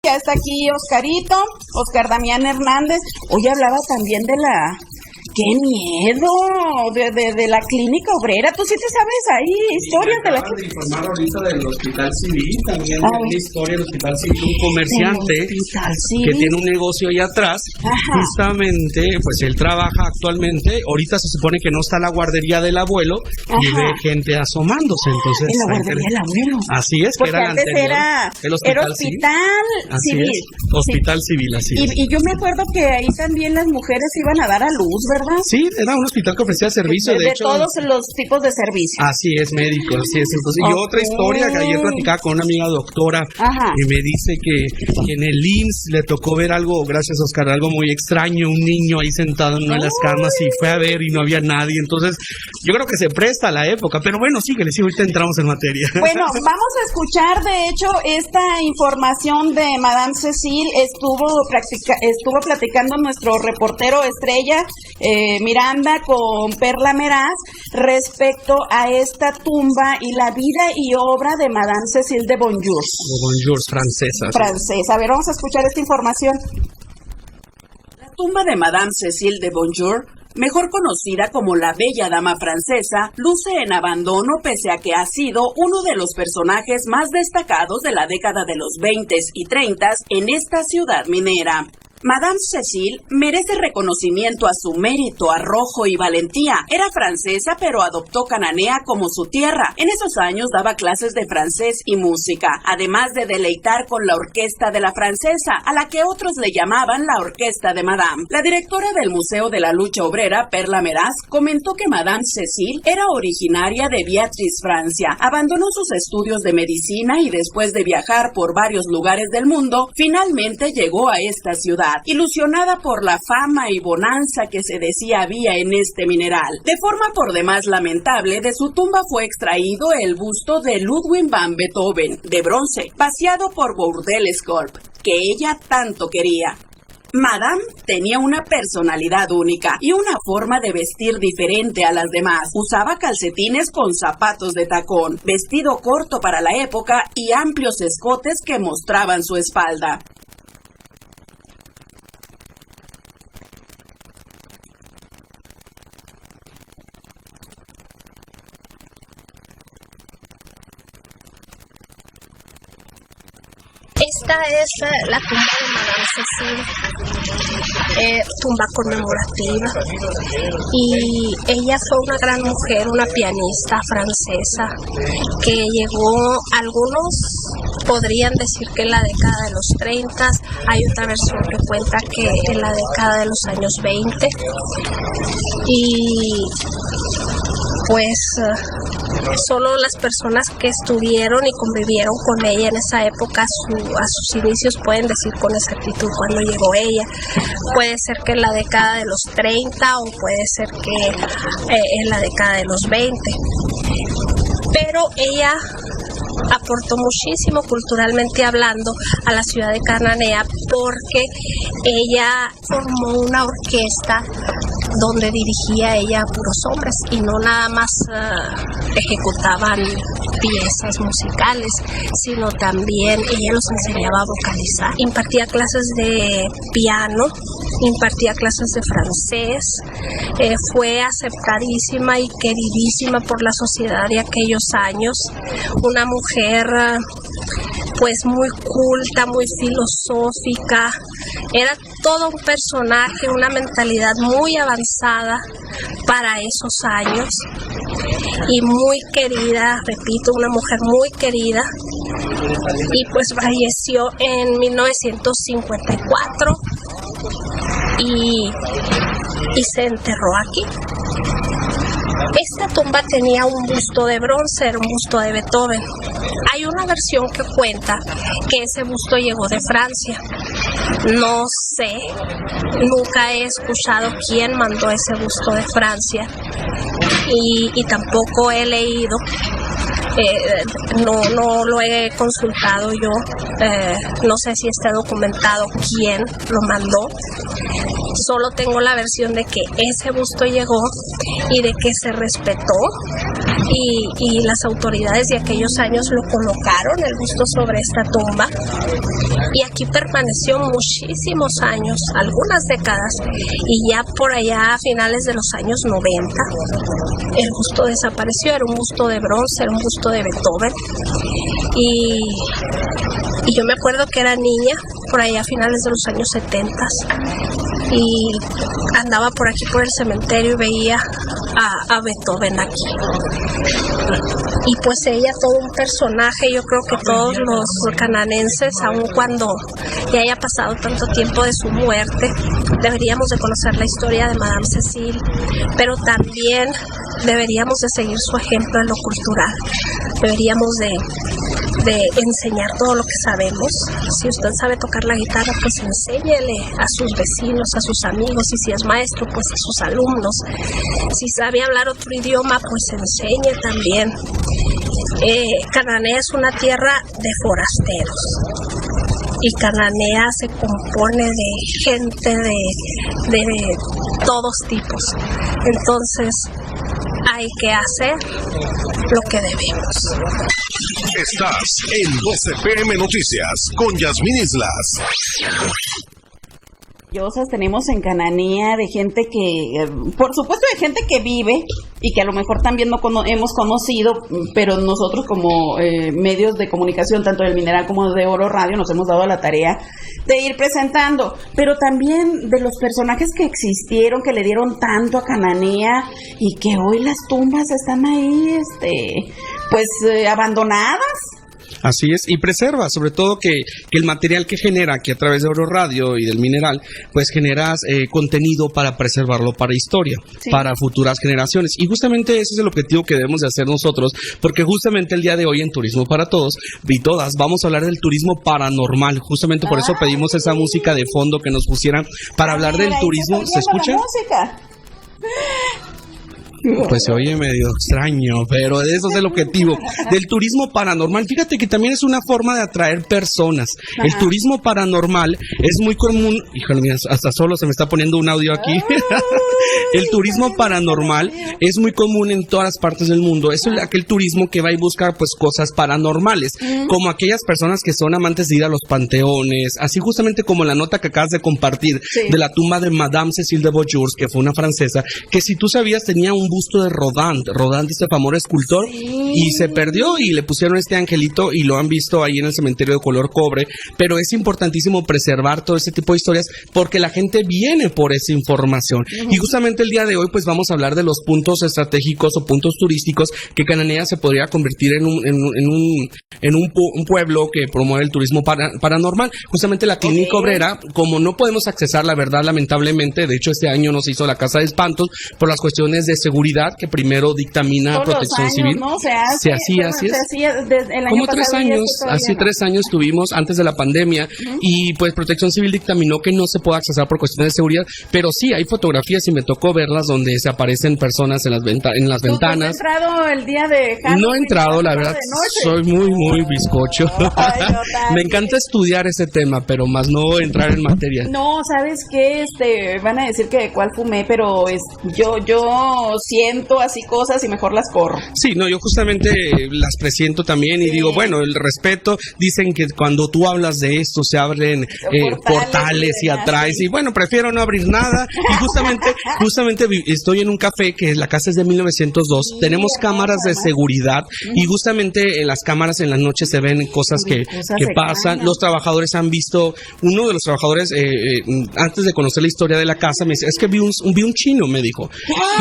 Ya está aquí Oscar Damián Hernández. Hoy hablaba también de la... ¡Qué miedo! De la clínica obrera. ¿Tú sí te sabes ahí historias de la clínica? De informar ahorita del Hospital Civil, también hay una historia del Hospital Civil, un comerciante que tiene un negocio ahí atrás. Ajá. Justamente, pues él trabaja actualmente, ahorita se supone que no está la guardería del abuelo. Ajá. Y ve gente asomándose, entonces... En la guardería del abuelo. Así es, porque que era antes anterior, era Hospital Civil. Hospital Civil, así es. Y yo me acuerdo que ahí también las mujeres iban a dar a luz, ¿verdad? Sí, era un hospital que ofrecía servicio, de hecho. De todos los tipos de servicios. Así es, médico, así es. Entonces, y otra historia que ayer platicaba con una amiga doctora, y me dice que en el IMSS le tocó ver algo, gracias Oscar, algo muy extraño, un niño ahí sentado en una de las camas y fue a ver y no había nadie. Entonces, yo creo que se presta a la época, pero bueno, síguele, sí, ahorita entramos en materia. Bueno, vamos a escuchar, de hecho, esta información de Madame Cécile. Estuvo platicando nuestro reportero estrella, Miranda, con Perla Meraz respecto a esta tumba y la vida y obra de Madame Cécile de Bonjour. Bonjour, francesa. A ver, vamos a escuchar esta información. La tumba de Madame Cécile de Bonjour, mejor conocida como la Bella Dama Francesa, luce en abandono pese a que ha sido uno de los personajes más destacados de la década de los 20s y 30s en esta ciudad minera. Madame Cécile merece reconocimiento a su mérito, arrojo y valentía. Era francesa, pero adoptó Cananea como su tierra. En esos años daba clases de francés y música, además de deleitar con la orquesta de la francesa, a la que otros le llamaban la orquesta de Madame. La directora del Museo de la Lucha Obrera, Perla Meraz, comentó que Madame Cécile era originaria de Biarritz, Francia. Abandonó sus estudios de medicina y después de viajar por varios lugares del mundo, finalmente llegó a esta ciudad, ilusionada por la fama y bonanza que se decía había en este mineral. De forma por demás lamentable, de su tumba fue extraído el busto de Ludwig van Beethoven, de bronce, vaciado por Bourdelle-Scorp, que ella tanto quería. Madame tenía una personalidad única y una forma de vestir diferente a las demás. Usaba calcetines con zapatos de tacón, vestido corto para la época y amplios escotes que mostraban su espalda. Esta es la tumba de Madame Cécile, tumba conmemorativa, y ella fue una gran mujer, una pianista francesa que llegó, algunos podrían decir que en la década de los 30, hay otra versión que cuenta que en la década de los años 20, y pues solo las personas que estuvieron y convivieron con ella en esa época, a sus inicios, pueden decir con exactitud cuándo llegó ella. Puede ser que en la década de los 30 o puede ser que en la década de los 20. Pero ella aportó muchísimo culturalmente hablando a la ciudad de Cananea, porque ella formó una orquesta donde dirigía ella a puros hombres y no nada más ejecutaban piezas musicales, sino también ella los enseñaba a vocalizar. Impartía clases de piano, impartía clases de francés, fue aceptadísima y queridísima por la sociedad de aquellos años, una mujer pues muy culta, muy filosófica, era todo un personaje, una mentalidad muy avanzada para esos años y muy querida, repito, una mujer muy querida, y pues falleció en 1954 y se enterró aquí. Esta tumba tenía un busto de bronce, era un busto de Beethoven. Hay una versión que cuenta que ese busto llegó de Francia. No sé, nunca he escuchado quién mandó ese busto de Francia y tampoco he leído, no lo he consultado yo, no sé si está documentado quién lo mandó. Solo tengo la versión de que ese busto llegó y de que se respetó y las autoridades de aquellos años lo colocaron, el busto, sobre esta tumba, y aquí permaneció muchísimos años, algunas décadas, y ya por allá a finales de los años 90 el busto desapareció. Era un busto de bronce, era un busto de Beethoven, y yo me acuerdo que era niña por allá a finales de los años 70 y andaba por aquí por el cementerio y veía a Beethoven aquí. Y pues ella, todo un personaje. Yo creo que todos los cananenses, aun cuando ya haya pasado tanto tiempo de su muerte, deberíamos de conocer la historia de Madame Cécile, pero también deberíamos de seguir su ejemplo en lo cultural. Deberíamos de enseñar todo lo que sabemos. Si usted sabe tocar la guitarra, pues enséñele a sus vecinos, a sus amigos, y si es maestro, pues a sus alumnos. Si sabe hablar otro idioma, pues enseñe también. Cananea es una tierra de forasteros, y Cananea se compone de gente de todos tipos. Entonces hay que hacer lo que debemos. Estás en 12 PM Noticias con Yasmín Islas. Tenemos en Cananea de gente que, por supuesto, de gente que vive y que a lo mejor también no hemos conocido, pero nosotros como medios de comunicación, tanto del Mineral como de Oro Radio, nos hemos dado la tarea de ir presentando, pero también de los personajes que existieron, que le dieron tanto a Cananea y que hoy las tumbas están ahí, abandonadas. Así es, y preserva, sobre todo que el material que genera, que a través de Oro Radio y del Mineral, pues generas contenido para preservarlo para historia, sí, para futuras generaciones. Y justamente ese es el objetivo que debemos de hacer nosotros, porque justamente el día de hoy en Turismo para Todos y Todas vamos a hablar del turismo paranormal. Justamente por eso pedimos esa música de fondo que nos pusieran para hablar del turismo. ¿Se escucha? La música. Pues se oye medio extraño, pero eso es el objetivo del turismo paranormal. Fíjate que también es una forma de atraer personas. Ajá. El turismo paranormal es muy común. Híjole, mira, hasta solo se me está poniendo un audio aquí. El turismo paranormal es muy común en todas las partes del mundo. Es aquel turismo que va y busca pues cosas paranormales, como aquellas personas que son amantes de ir a los panteones, así justamente como la nota que acabas de compartir, sí, de la tumba de Madame Cécile de Beaujour, que fue una francesa, que si tú sabías tenía un busto de Rodin, este famoso escultor, sí, y se perdió y le pusieron este angelito y lo han visto ahí en el cementerio de color cobre. Pero es importantísimo preservar todo ese tipo de historias porque la gente viene por esa información. Y justamente el día de hoy pues vamos a hablar de los puntos estratégicos o puntos turísticos que Cananea se podría convertir en un pueblo que promueve el turismo paranormal. Justamente la Clínica Obrera, como no podemos accesar, la verdad, lamentablemente, de hecho este año no se hizo la Casa de Espantos por las cuestiones de seguridad que primero dictamina todos Protección Civil. ¿No? Se hacía como 3 años, hace 3 años tuvimos antes de la pandemia, y pues Protección Civil dictaminó que no se puede accesar por cuestiones de seguridad, pero sí hay fotografías y me tocó verlas donde se aparecen personas en las ventanas. ¿Tú has entrado el día de Halloween? No he entrado, la verdad, soy muy bizcocho. Ay, no, me encanta estudiar ese tema, pero más no entrar en materia. No, ¿sabes qué? Van a decir que de cuál fumé, pero yo siento así cosas y mejor las corro. Sí, no, yo justamente las presiento también y digo, bueno, el respeto, dicen que cuando tú hablas de esto se abren portales y atraes, y bueno, prefiero no abrir nada. Y justamente estoy en un café que la casa es de 1902, tenemos cámaras de seguridad y justamente en las cámaras en las noches se ven cosas que pasan. Los trabajadores han visto, uno de los trabajadores antes de conocer la historia de la casa me dice, es que vi un chino, me dijo.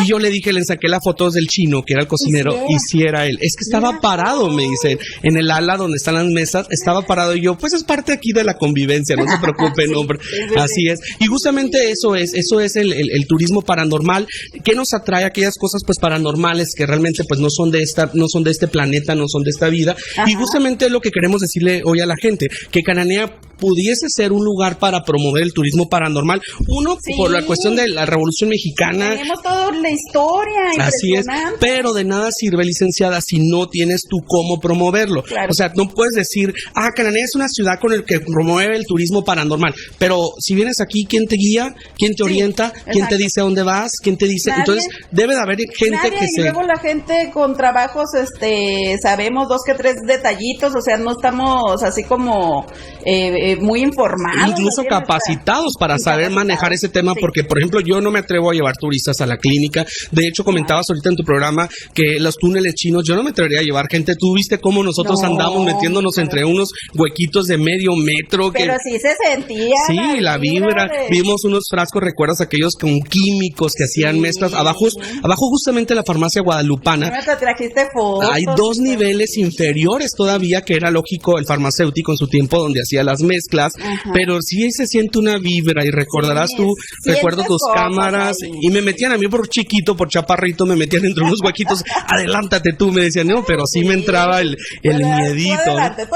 Y yo le dije, le saqué las fotos del chino, que era el cocinero, y si era él. Es que estaba parado, me dice, en el ala donde están las mesas, estaba parado, y yo, pues es parte aquí de la convivencia, no se preocupen, hombre. Así es. Y justamente eso es el turismo paranormal, que nos atrae a aquellas cosas pues paranormales que realmente pues no son de este planeta, no son de esta vida. Ajá. Y justamente lo que queremos decirle hoy a la gente, que Cananea pudiese ser un lugar para promover el turismo paranormal. Uno, sí, por la cuestión de la Revolución Mexicana. Tenemos toda la historia. Así es, pero de nada sirve, licenciada, si no tienes tú cómo promoverlo. Claro. O sea, no puedes decir, Cananea es una ciudad con el que promueve el turismo paranormal, pero si vienes aquí, ¿quién te guía? ¿Quién te orienta? ¿Quién te dice a dónde vas? ¿Quién te dice? Nadie. Entonces, debe de haber gente que y luego la gente con trabajos, sabemos 2 que 3 detallitos, o sea, no estamos así como muy informados. Incluso capacitados para saber manejar ese tema, porque, por ejemplo, yo no me atrevo a llevar turistas a la clínica. De hecho, comentabas ahorita en tu programa que los túneles chinos, yo no me atrevería a llevar gente. Tú viste cómo nosotros andamos metiéndonos entre unos huequitos de medio metro. Pero sí se sentía. Sí, la vibra. Vimos unos frascos, ¿recuerdas? Aquellos con químicos que hacían mezclas. Abajo justamente la farmacia guadalupana. ¿No te trajiste fotos? Hay 2 niveles inferiores todavía, que era lógico el farmacéutico en su tiempo donde hacía las mezclas, pero sí se siente una vibra y recordarás tú, recuerdo tus cámaras ahí. Y me metían a mí por chiquito, por chaparrito, me metían entre unos huequitos, adelántate tú, me decían, no, pero sí me entraba el miedito. Tú adelante,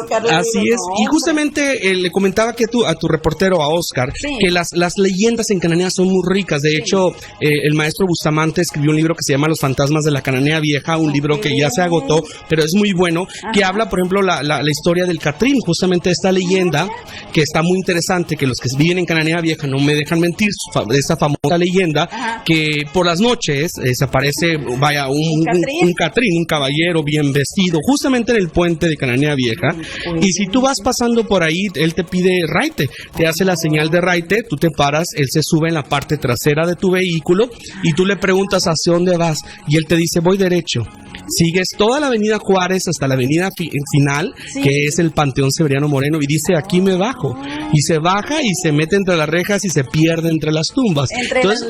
Oscar. Así es, y justamente le comentaba que a tu reportero, a Oscar, que las leyendas en Cananea son muy ricas. De hecho, el maestro Bustamante escribió un libro que se llama Los fantasmas de la Cananea Vieja, un libro que ya se agotó, pero es muy bueno, que habla, por ejemplo, la historia del Catrín, justamente esta leyenda, que está muy interesante, que los que viven en Cananea Vieja no me dejan mentir, esa famosa leyenda, que por las noches se aparece, vaya, un Catrín, un caballero bien vestido, justamente en el puente de Cananea Vieja, y si tú vas pasando por ahí, él te pide raite, te hace la señal de raite, tú te paras, él se sube en la parte trasera de tu vehículo, y tú le preguntas hacia dónde vas, y él te dice, voy derecho. Sigues toda la avenida Juárez hasta la avenida final, que es el Panteón Severiano Moreno, y dice, aquí me bajo. Y se baja y se mete entre las rejas y se pierde entre las tumbas. Entonces,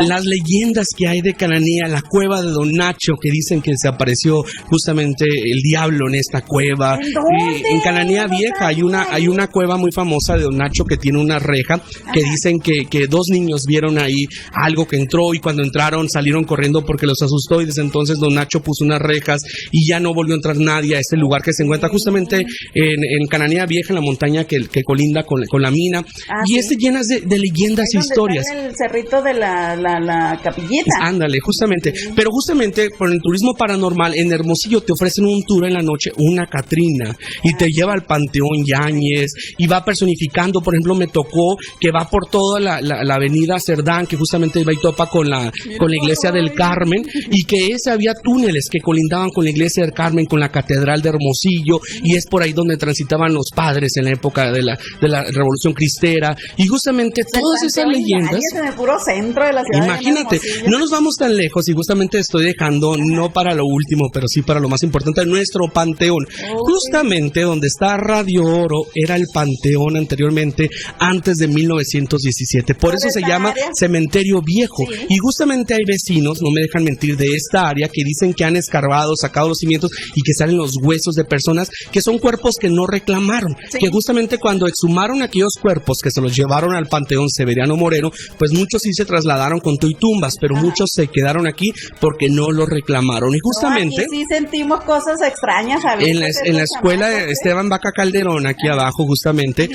las leyendas que hay de Cananea, la cueva de Don Nacho, que dicen que se apareció justamente el diablo en esta cueva. En Cananea Vieja hay una cueva muy famosa de Don Nacho que tiene una reja, que dicen que 2 niños vieron ahí algo que entró, y cuando entraron salieron corriendo porque los asustó, y desde entonces Don Nacho puso unas rejas y ya no volvió a entrar nadie a este lugar que se encuentra justamente en Cananea Vieja, en la montaña que colinda con la mina, y es llena de leyendas e historias. Está en el cerrito de la capillita. Ándale, justamente. Pero justamente por el turismo paranormal, en Hermosillo te ofrecen un tour en la noche, una Catrina, y te lleva al Panteón Yáñez, y va personificando. Por ejemplo, me tocó que va por toda la avenida Cerdán, que justamente va y topa con la iglesia del Carmen, y que había túneles que colindaban con la iglesia del Carmen, con la catedral de Hermosillo, y es por ahí donde transitaban los padres en la época de la Revolución Cristera, y justamente todas esas leyendas. En el puro centro de la ciudad. Imagínate, no nos vamos tan lejos, y justamente estoy dejando, no para lo último, pero sí para lo más importante, nuestro panteón. Justamente donde está Radio Oro era el panteón anteriormente, antes de 1917. Por eso se llama Cementerio Viejo. Y justamente hay vecinos, no me dejan mentir, de esta área, que dicen que han escarbado, sacado los cimientos, y que salen los huesos de personas que son cuerpos que no reclamaron. Que justamente cuando exhumaron aquellos cuerpos que se los llevaron al Panteón Severiano Moreno, pues muchos sí se trasladaron con tumbas, pero muchos se quedaron aquí porque no lo reclamaron. Y justamente aquí sí sentimos cosas extrañas a veces. En la escuela de Esteban Vaca Calderón, aquí abajo justamente,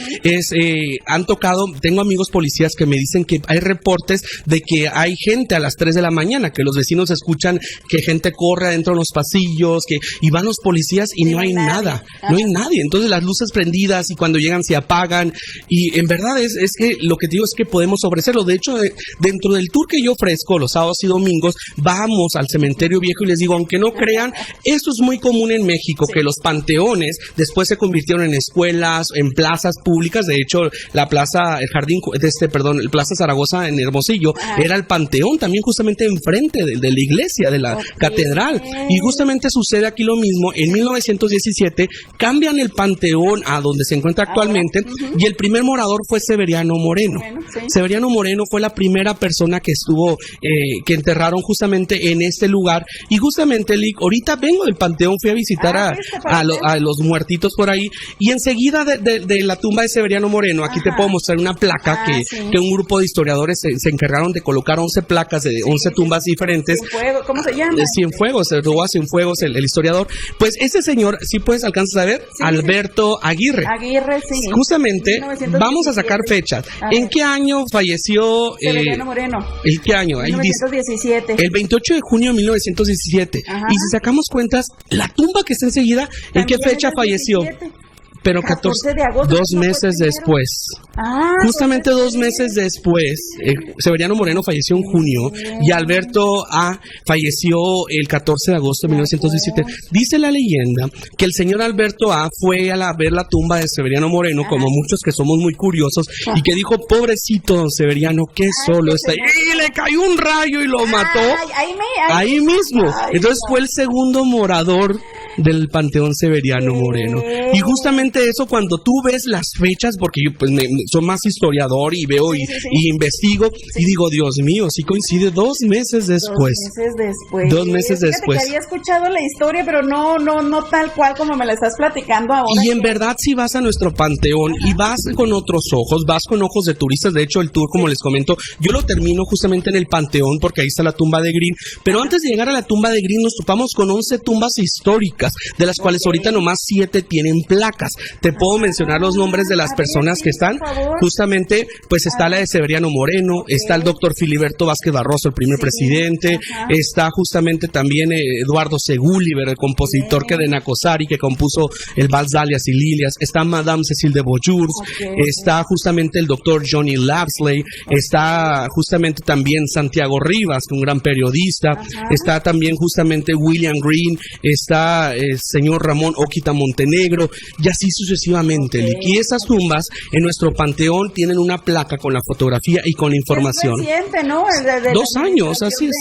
han tocado, tengo amigos policías que me dicen que hay reportes de que hay gente a las 3 de la mañana, que los vecinos escuchan que gente corre adentro de los pasillos, y van los policías y no hay nada, no hay nadie. Entonces las luces prendidas, y cuando llegan se apagan, y en verdad es que lo que digo es que podemos ofrecerlo. De hecho, dentro del tour que yo ofrezco los sábados y domingos, vamos al Cementerio Viejo, y les digo, aunque no crean, esto es muy común en México, que los panteones después se convirtieron en escuelas, en plazas públicas. De hecho, la plaza, el Plaza Zaragoza en Hermosillo, era el panteón también justamente enfrente de la iglesia, de la catedral. Y justamente sucede aquí lo mismo. En 1917 cambian el panteón a donde se encuentra actualmente, y el primer morador fue Severiano Moreno. Severiano Moreno fue la primera persona que estuvo, que enterraron justamente en este lugar. Y justamente, ahorita vengo del panteón, fui a visitar a los muertitos por ahí, y enseguida de la tumba de Severiano Moreno, aquí te puedo mostrar una placa que un grupo de historiadores se encargaron de colocar 11 placas de 11 tumbas diferentes. ¿Cómo se llama? Cienfuegos, Cienfuegos, el historiador. Pues ese señor, si puedes alcanzar a ver, Alberto Aguirre. Sí. Justamente, vamos a sacar fechas. ¿En qué año falleció Severiano Moreno? ¿En qué año? 1917. El 28 de junio de 1917. Y si sacamos cuentas, la tumba que está enseguida, ¿en qué fecha falleció? pero 14 de agosto, 2 meses después. Justamente 2 meses después, Severiano Moreno falleció en junio y Alberto A. falleció el 14 de agosto de 1917. Dice la leyenda que el señor Alberto A. fue a ver la tumba de Severiano Moreno, como muchos que somos muy curiosos, y que dijo, pobrecito don Severiano, que solo está ahí. Y le cayó un rayo y lo mató ahí mismo. Entonces fue el segundo morador del Panteón Severiano Moreno. Y justamente eso, cuando tú ves las fechas, porque yo pues soy más historiador y veo y investigo, y digo, Dios mío, sí coincide 2 meses después. 2 meses después. Que había escuchado la historia, pero no tal cual como me la estás platicando ahora. Y en verdad, si vas a nuestro panteón y vas con otros ojos, vas con ojos de turistas, de hecho el tour, como les comento, yo lo termino justamente en el panteón, porque ahí está la tumba de Green, pero antes de llegar a la tumba de Green nos topamos con 11 tumbas históricas, de las cuales ahorita nomás 7 tienen placas. Te puedo mencionar los nombres de las personas que están. Justamente, pues está la de Severiano Moreno, está el doctor Filiberto Vázquez Barroso, el primer presidente, está justamente también Eduardo Segúliber, el compositor que de Nacosari, que compuso el Vals Dalias y Lilias, está Madame Cécile de Beaujour, está justamente el doctor Johnny Lapsley, está justamente también Santiago Rivas, un gran periodista, está también justamente William Green, está el señor Ramón Oquita Montenegro, y así sucesivamente. Y esas tumbas en nuestro panteón tienen una placa con la fotografía y con información. Es reciente, ¿no? 2 años, así es.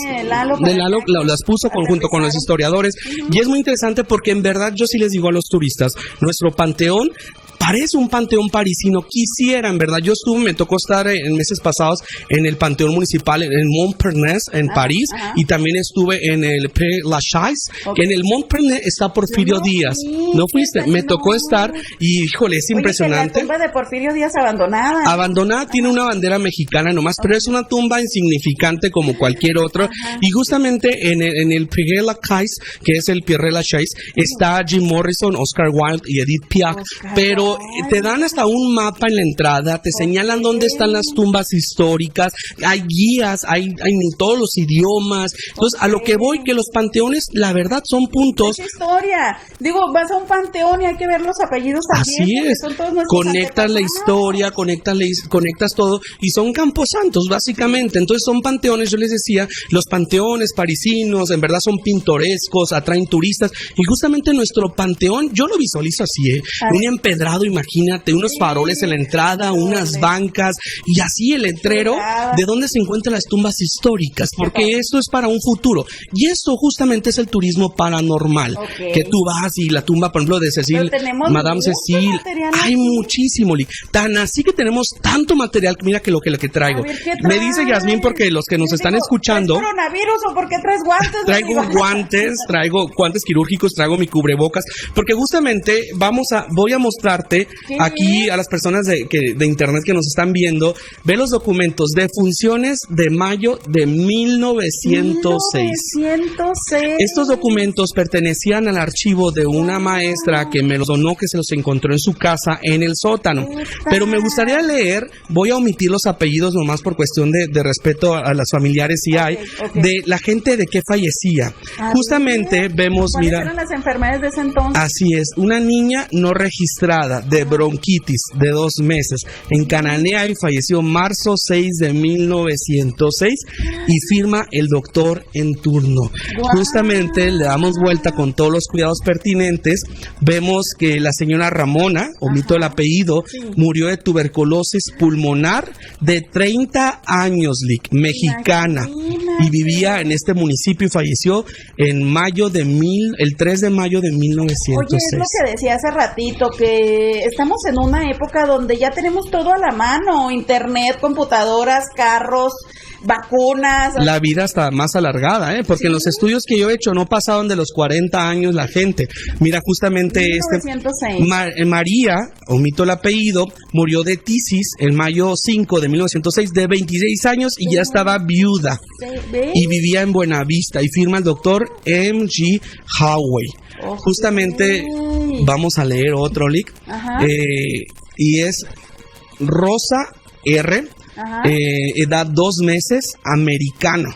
De Lalo las puso junto con los historiadores, y es muy interesante porque en verdad yo sí les digo a los turistas, nuestro panteón parece un panteón parisino. Quisiera, en verdad, me tocó estar en meses pasados en el panteón municipal en Montparnasse, en París, y también estuve en el Père Lachaise, que en el Montparnasse está Porfirio Díaz. ¿No fuiste? Me tocó estar, y híjole, es impresionante. La tumba de Porfirio Díaz abandonada. Abandonada, tiene una bandera mexicana nomás, pero es una tumba insignificante como cualquier otra. Y justamente en el Père Lachaise, que es el Père Lachaise, está Jim Morrison, Oscar Wilde y Edith Piaf, pero te dan hasta un mapa en la entrada, te señalan dónde están las tumbas históricas, hay guías, hay en todos los idiomas. Entonces, a lo que voy, que los panteones, la verdad, son puntos. Es historia. Digo, vas a un panteón y hay que ver los apellidos también. Así es. Conectas la historia, conectas todo, y son camposantos, básicamente. Entonces, son panteones, yo les decía, los panteones parisinos, en verdad son pintorescos, atraen turistas, y justamente nuestro panteón, yo lo visualizo así, un empedrado, imagínate, unos faroles en la entrada, unas bancas, y así el letrero de dónde se encuentran las tumbas históricas, porque esto es para un futuro, y esto justamente es el turismo paranormal, que tú vas y la tumba, por ejemplo, de Cecil, Madame Cécile, hay muchísimo, tan así que tenemos tanto material, mira que lo que traigo. Me dice Yasmín, porque los que nos están escuchando, ¿es coronavirus o por qué traes guantes? Traigo guantes quirúrgicos, traigo mi cubrebocas, porque justamente voy a mostrarte aquí a las personas de internet que nos están viendo, ve los documentos de funciones de mayo de 1906. Estos documentos pertenecían al archivo de una maestra que me los donó, que se los encontró en su casa en el sótano. Pero me gustaría leer, voy a omitir los apellidos nomás por cuestión de respeto a las familiares si hay, de la gente de que fallecía. Justamente vemos, mira, ¿cuáles eran las enfermedades de ese entonces? Así es, una niña no registrada de bronquitis de 2 meses en Cananea, y falleció marzo 6 de 1906, y firma el doctor en turno. Justamente le damos vuelta con todos los cuidados pertinentes. Vemos que la señora Ramona, omito el apellido, murió de tuberculosis pulmonar de 30 años, mexicana, y vivía en este municipio, y falleció en el 3 de mayo de 1906. Oye, es lo que decía hace ratito, que estamos en una época donde ya tenemos todo a la mano, internet, computadoras, carros, vacunas. La vida está más alargada, porque en los estudios que yo he hecho no pasaban de los 40 años la gente. Mira, justamente 1906. María, omito el apellido, murió de tisis el mayo 5 de 1906, de 26 años, y ya estaba viuda, y vivía en Buenavista, y firma el doctor M.G. Howey. Justamente vamos a leer otro link, y es Rosa R., edad 2 meses, americano.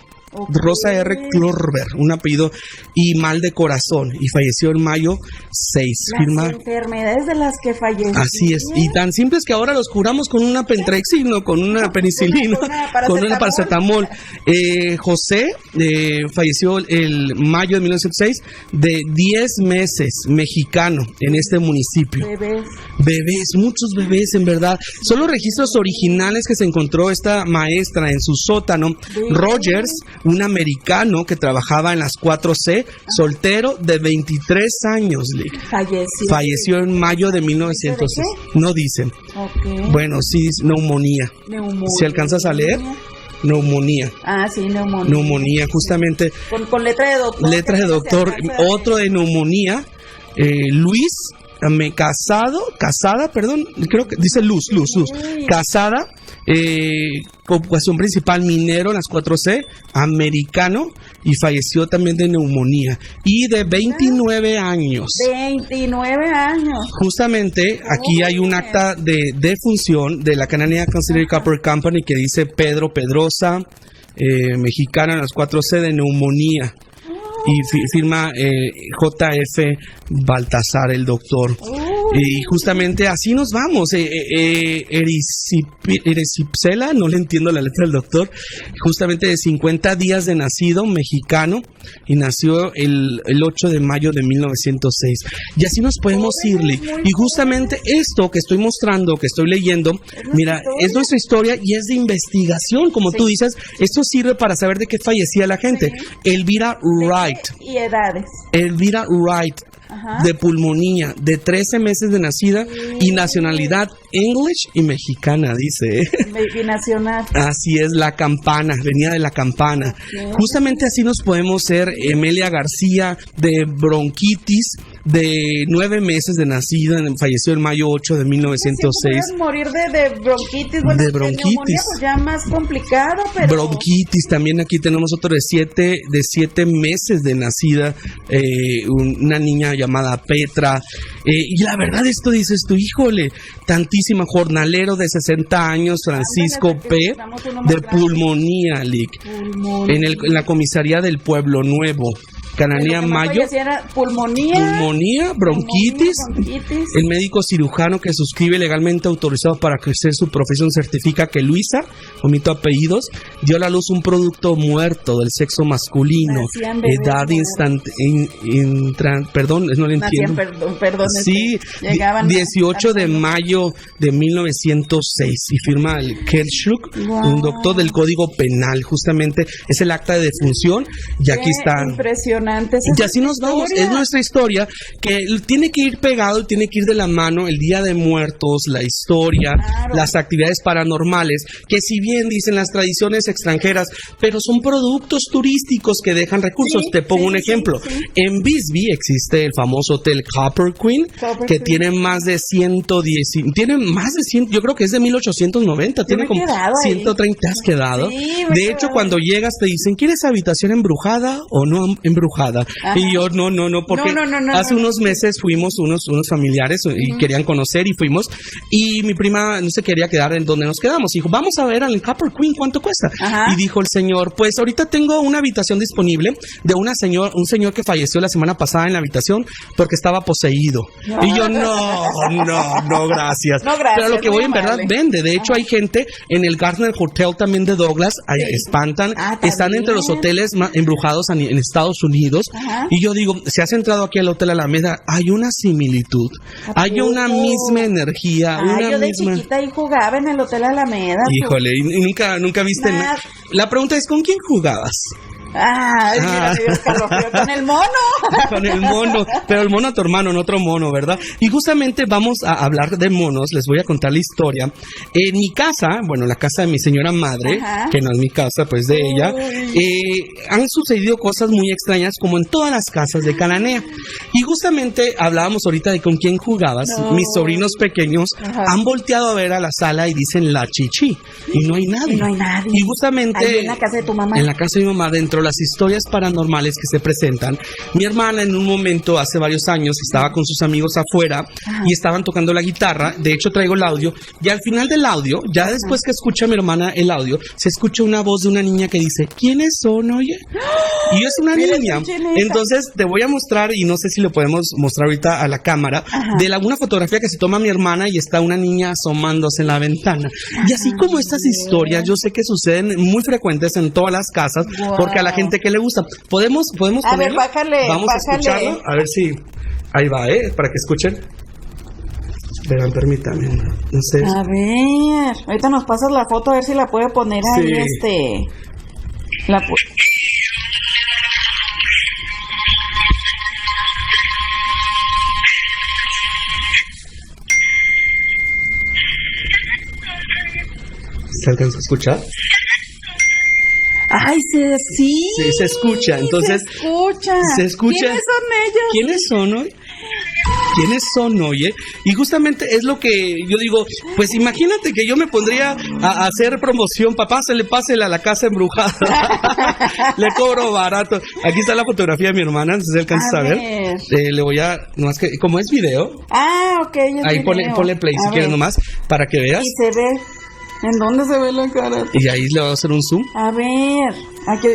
Rosa R. Clorber, un apellido, y mal de corazón, y falleció en mayo 6. Las enfermedades de las que falleció. Así es, y tan simple es que ahora los curamos con una pentrexil, con una penicilina, con una paracetamol. José falleció el mayo de 1906, de 10 meses, mexicano, en este municipio. Bebés, muchos bebés, en verdad. Son los registros originales que se encontró esta maestra en su sótano. Rogers, un americano que trabajaba en las 4C, soltero de 23 años, falleció en mayo de 1906. No dicen. Bueno, sí, neumonía. Si alcanzas a leer, neumonía. Sí, neumonía. Neumonía, justamente. Con letra de doctor. Letra de doctor. Otro de neumonía. Luis, casada, creo que dice Luz. Casada, ocupación principal minero en las 4C, americano, y falleció también de neumonía, y de 29 años. 29 años. Justamente aquí hay un acta de defunción de la Cananea Considered Copper Company que dice Pedro Pedrosa, mexicano en las 4C, de neumonía. Y firma J.F. Baltasar, el doctor. Y justamente así nos vamos. Erisipsela, no le entiendo la letra del doctor. Justamente de 50 días de nacido, mexicano, y nació el 8 de mayo de 1906. Y así nos podemos irle. Y justamente esto que estoy mostrando, que estoy leyendo, mira, es nuestra historia y es de investigación, como tú dices. Esto sirve para saber de qué fallecía la gente. Elvira Wright. Y edades. Elvira Wright, de pulmonía, de 13 meses de nacida, y nacionalidad English y mexicana, dice. Binacional. Así es, la Campana, venía de la Campana. Justamente así nos podemos ser. Emelia García, de bronquitis, de 9 meses de nacida, falleció el mayo 8 de 1906. Sí, morir de bronquitis. Bueno, de bronquitis. Pues ya más complicado, pero... Bronquitis, también aquí tenemos otro de 7 meses de nacida, una niña llamada Petra. Y la verdad, esto dices tú, híjole, tantísima. Jornalero de 60 años, Francisco P., de pulmonía, en la comisaría del Pueblo Nuevo. Cananea Mayo, pulmonía, bronquitis. El médico cirujano que suscribe legalmente autorizado para ejercer su profesión certifica que Luisa, omito apellidos, dio a la luz un producto muerto del sexo masculino, edad perdón, no le entiendo. Sí, 18 de mayo de 1906, y firma el Kelschuk, un doctor del Código Penal. Justamente es el acta de defunción, y aquí está. Impresionante. Y así nos vamos, es nuestra historia, que tiene que ir pegado y tiene que ir de la mano el Día de Muertos, la historia, las actividades paranormales, que si bien dicen las tradiciones extranjeras, pero son productos turísticos que dejan recursos. Te pongo un ejemplo. En Bisbee existe el famoso hotel Copper Queen, que tiene más de 110, yo creo que es de 1890, tiene como 130. ¿Te has quedado? De hecho, cuando llegas te dicen, ¿quieres habitación embrujada o no embrujada? Y yo, no, porque hace unos meses fuimos unos familiares y querían conocer, y fuimos, y mi prima no se quería quedar en donde nos quedamos. Dijo, vamos a ver al Copper Queen, ¿cuánto cuesta? Y dijo el señor, pues ahorita tengo una habitación disponible de un señor que falleció la semana pasada en la habitación porque estaba poseído. Y yo, no, gracias. Pero lo que voy, en verdad, vende. De hecho, hay gente en el Gardner Hotel también de Douglas, espantan, están entre los hoteles embrujados en Estados Unidos. Y yo digo, si has entrado aquí al Hotel Alameda, hay una similitud, hay una misma energía. Yo de chiquita ahí jugaba en el Hotel Alameda. Híjole, y nunca viste nada. La pregunta es, ¿con quién jugabas? Mira, con el mono. Con el mono, pero el mono a tu hermano, no otro mono, ¿verdad? Y justamente vamos a hablar de monos, les voy a contar la historia. En mi casa, bueno, la casa de mi señora madre, que no es mi casa, pues de ella, han sucedido cosas muy extrañas, como en todas las casas de Cananea. Y justamente hablábamos ahorita de con quién jugabas. Mis sobrinos pequeños han volteado a ver a la sala y dicen la chichi, y no hay nadie. No hay nadie. Y justamente ahí en la casa de tu mamá. En la casa de mi mamá, dentro las historias paranormales que se presentan, mi hermana en un momento, hace varios años, estaba con sus amigos afuera y estaban tocando la guitarra. De hecho, traigo el audio, y al final del audio, ya después que escucha mi hermana el audio, se escucha una voz de una niña que dice, ¿quiénes son, oye? Y es una niña. Entonces te voy a mostrar, y no sé si lo podemos mostrar ahorita a la cámara, de una fotografía que se toma mi hermana y está una niña asomándose en la ventana. Y así como estas historias, yo sé que suceden muy frecuentes en todas las casas, porque a la gente que le gusta. ¿Podemos a ver, bájale. Vamos a escucharlo, a ver si... Ahí va, para que escuchen. Verán, permítame. No sé. A ver, ahorita nos pasas la foto a ver si la puede poner ahí, ¿Se alcanza a escuchar? Ay, sí, se escucha. Entonces, se escucha. ¿Quiénes son ellos? ¿Quiénes son hoy? ¿Quiénes son, oye? Y justamente es lo que yo digo, pues imagínate que yo me pondría a hacer promoción, papá, pásele a la casa embrujada. Le cobro barato. Aquí está la fotografía de mi hermana, si se alcanza a ver. Le voy a, nomás que, como es video. Ok. Ahí ponle play si quieres nomás, para que veas. Y se ve. ¿En dónde se ve la cara? Y ahí le voy a hacer un zoom. A ver, aquí.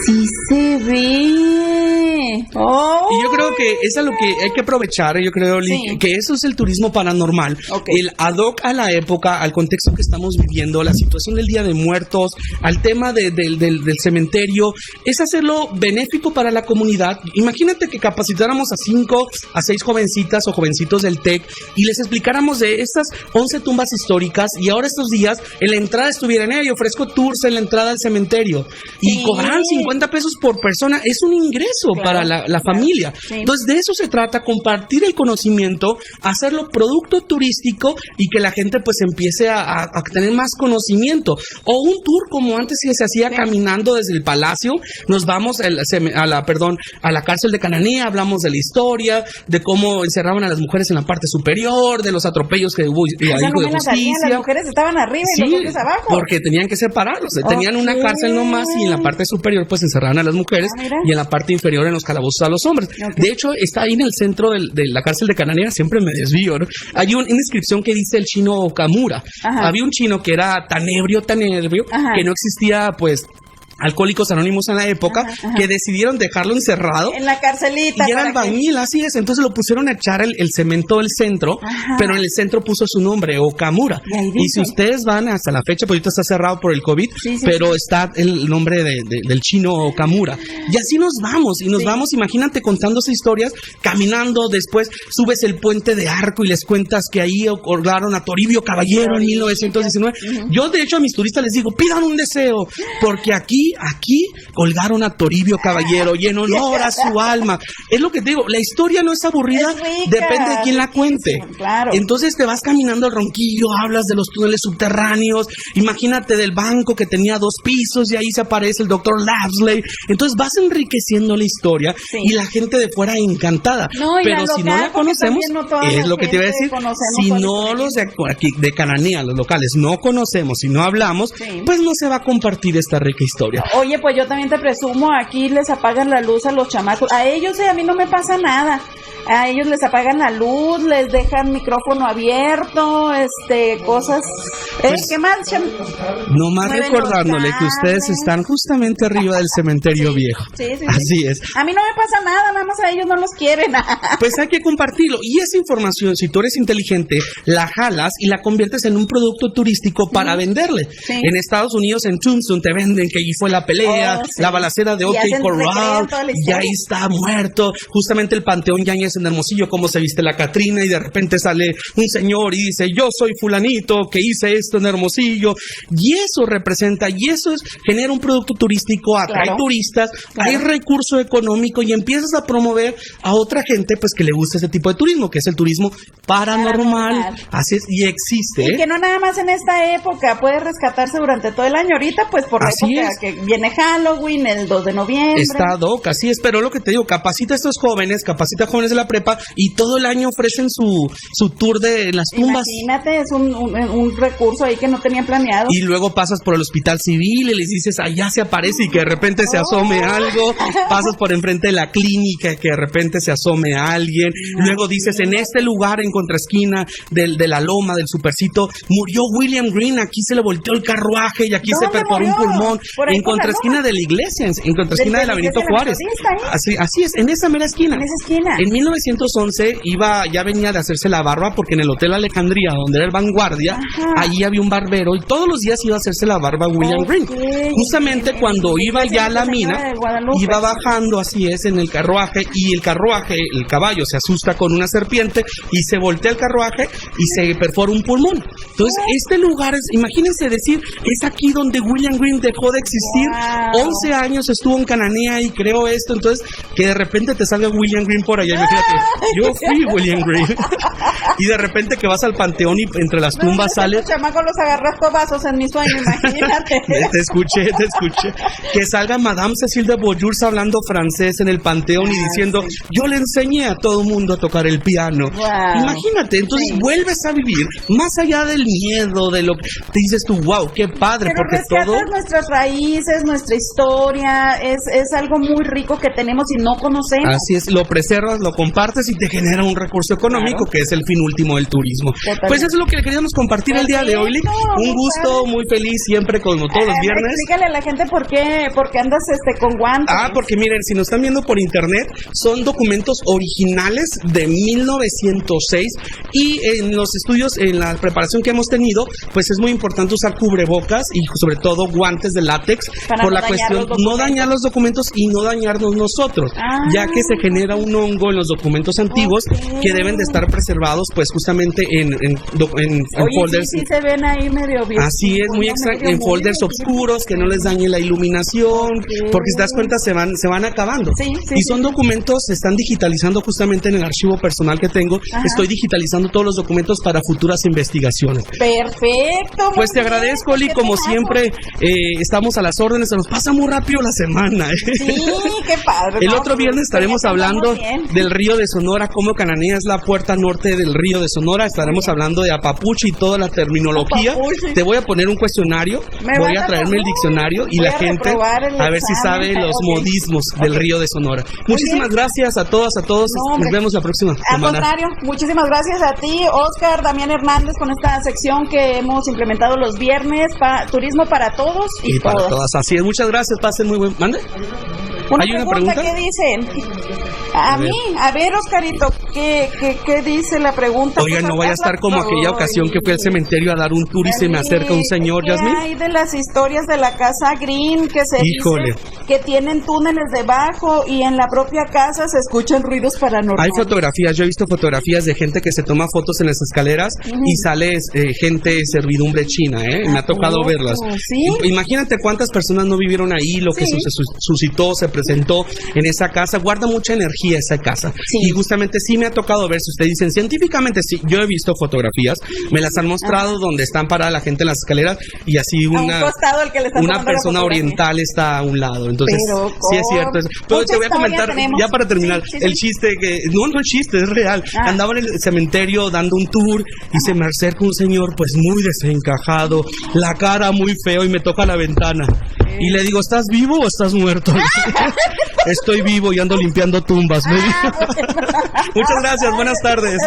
Sí se ve. Y yo creo que eso es lo que hay que aprovechar. Yo creo que eso es el turismo paranormal. El ad hoc a la época, al contexto que estamos viviendo, la situación del Día de Muertos, al tema del cementerio, es hacerlo benéfico para la comunidad. Imagínate que capacitáramos a 5 a 6 jovencitas o jovencitos del TEC y les explicáramos de estas 11 tumbas históricas, y ahora estos días en la entrada estuvieran, yo ofrezco tours en la entrada al cementerio y cobrarán 50 pesos por persona. Es un ingreso para la familia. Entonces de eso se trata, compartir el conocimiento, hacerlo producto turístico y que la gente pues empiece a tener más conocimiento. O un tour como antes que se hacía caminando desde el palacio, nos vamos a la cárcel de Cananea, hablamos de la historia, de cómo encerraban a las mujeres en la parte superior, de los atropellos que hubo y ahí de justicia. Las mujeres estaban arriba y los hombres abajo. Porque tenían que separarlos, tenían una cárcel nomás y en la parte superior pues encerraban a las mujeres y en la parte inferior en los calabozos a los hombres. De hecho, está ahí en el centro de la cárcel de Cananea, siempre me desvío, ¿no? Hay una inscripción que dice el chino Okamura. Había un chino que era tan ebrio, que no existía, pues, Alcohólicos Anónimos en la época, que decidieron dejarlo encerrado en la carcelita. Y era albañil, así es. Entonces lo pusieron a echar el cemento del centro, pero en el centro puso su nombre, Okamura. Y si ustedes van hasta la fecha, pues ahorita está cerrado por el COVID, pero está el nombre del chino Okamura. Y así nos vamos, imagínate, contando esas historias, caminando, después subes el puente de Arco y les cuentas que ahí colgaron a Toribio Caballero en 1919. Yo, de hecho, a mis turistas les digo, pidan un deseo, porque aquí colgaron a Toribio Caballero y en honor a su alma. Es lo que te digo, la historia no es aburrida, depende de quién la cuente. Entonces te vas caminando al Ronquillo, hablas de los túneles subterráneos, imagínate del banco que tenía 2 pisos y ahí se aparece el doctor Lapsley. Entonces vas enriqueciendo la historia y la gente de fuera encantada. Pero si no la conocemos, es lo que te iba a decir, si no los de aquí, de Cananea, los locales, no conocemos, si no hablamos, pues no se va a compartir esta rica historia. Oye, pues yo también te presumo, aquí les apagan la luz a los chamacos. A ellos, a mí no me pasa nada. A ellos les apagan la luz, les dejan micrófono abierto, cosas. Pues, ¿Qué más? Nomás recordándole que ustedes están justamente arriba del cementerio viejo. Así es. A mí no me pasa nada más a ellos no los quieren. Pues hay que compartirlo. Y esa información, si tú eres inteligente, la jalas y la conviertes en un producto turístico para venderle. En Estados Unidos, en Tombstone, te venden que ahí fue la pelea, la balacera de OK Corral, y ahí está muerto. Justamente el Panteón Yáñez en Hermosillo, cómo se viste la Catrina, y de repente sale un señor y dice, yo soy fulanito que hice esto en Hermosillo, y eso representa, y eso genera un producto turístico, atrae turistas, hay recurso económico, y empiezas a promover a otra gente pues que le gusta ese tipo de turismo, que es el turismo paranormal. Así es, y existe. Y que no nada más en esta época, puede rescatarse durante todo el año. Ahorita pues por la época viene Halloween, el 2 de noviembre. Está doc, así es, pero lo que te digo, capacita a estos jóvenes, capacita a jóvenes de la prepa y todo el año ofrecen su tour de las tumbas. Imagínate, es un recurso ahí que no tenían planeado. Y luego pasas por el hospital civil y les dices, allá se aparece y que de repente se asome algo. Pasas por enfrente de la clínica y que de repente se asome alguien. Luego dices, en este lugar, en contraesquina de la loma, del Supercito, murió William Green, aquí se le volteó el carruaje y aquí se perforó un pulmón. En contraesquina de la iglesia, en contraesquina de la Benito Juárez. Así es, en esa mera esquina. En 1911 ya venía de hacerse la barba porque en el Hotel Alejandría, donde era el Vanguardia, allí había un barbero y todos los días iba a hacerse la barba William Green. Justamente cuando iba ya a la mina, iba bajando, así es, en el carruaje y el caballo se asusta con una serpiente y se voltea el carruaje y se perfora un pulmón. Entonces, este lugar imagínense decir, es aquí donde William Green dejó de existir. 11 años estuvo en Cananea y creó esto. Entonces, que de repente te salga William Green por allá. Imagínate, yo fui William Green. Y de repente que vas al panteón y entre las tumbas sale. Este chamaco los agarró a escobazos en mi sueño, imagínate. Te escuché. Que salga Madame Cécile de Beaujour hablando francés en el panteón y diciendo, yo le enseñé a todo mundo a tocar el piano. Imagínate, entonces vuelves a vivir más allá del miedo, de lo que te dices tú, wow, qué padre. Pero porque todo nuestras raíces, nuestra historia, es algo muy rico que tenemos y no conocemos. Así es, lo preservas, lo compartes y te genera un recurso económico, que es el fin último del turismo. Totalmente. Pues eso es lo que le queríamos compartir el día de hoy, Lick. Un gusto, muy feliz siempre, como todos los viernes. Explícale a la gente por qué andas con guantes. Porque miren, si nos están viendo por internet, son documentos originales de 1906 y en los estudios, en la preparación que hemos tenido, pues es muy importante usar cubrebocas y sobre todo guantes de látex por la cuestión no dañar los documentos y no dañarnos nosotros, ya que se genera un hongo en los documentos antiguos que deben de estar preservados pues justamente en folders. Sí se ven ahí medio bien. Así es, muy extraño, en folders oscuros que no les dañe la iluminación, porque si te das cuenta se van acabando. Y son documentos, se están digitalizando justamente en el archivo personal que tengo. Estoy digitalizando todos los documentos para futuras investigaciones. Perfecto. Pues te agradezco, Oli, como siempre, estamos a las órdenes, se nos pasa muy rápido la semana. Sí, qué padre. El otro viernes estaremos hablando del río de Sonora, cómo Cananea es la puerta norte del río de Sonora. Estaremos hablando de Apapuche y toda la terminología. Te voy a poner un cuestionario, voy a traerme el diccionario y la gente a ver si sabe los modismos del río de Sonora. Muchísimas gracias a todas, nos vemos la próxima semana. Al contrario, muchísimas gracias a ti, Oscar, Damián Hernández, con esta sección que hemos implementado los viernes, turismo para todos y para todas. Así es, muchas gracias, pasen muy buen. ¿Mande? ¿Hay una pregunta? ¿Qué dicen? A ver, Oscarito, ¿qué dice la pregunta? Oigan, no vaya a estar como aquella ocasión que fui al cementerio a dar un tour y se me acerca un señor, Yasmín. Hay de las historias de la casa Green que se dice que tienen túneles debajo y en la propia casa se escuchan ruidos paranormales. Hay fotografías, yo he visto fotografías de gente que se toma fotos en las escaleras y sale gente servidumbre china, me ha tocado verlas. ¿Sí? Imagínate cuántas personas no vivieron ahí, lo que suscitó, se presentó en esa casa, guarda mucha energía esa casa. Y justamente sí me ha tocado ver, si ustedes dicen científicamente, sí, yo he visto fotografías, me las han mostrado donde están parada la gente en las escaleras y así una persona oriental está a un lado. Entonces, sí es cierto. Pero te voy a comentar, ya para terminar, el chiste que, no es chiste, es real. Andaba en el cementerio dando un tour y se me acerca un señor pues muy desencajado, la cara muy feo y me toca la ventana. Y le digo, ¿estás vivo o estás muerto? Estoy vivo y ando limpiando tumbas. Muchas gracias, buenas tardes.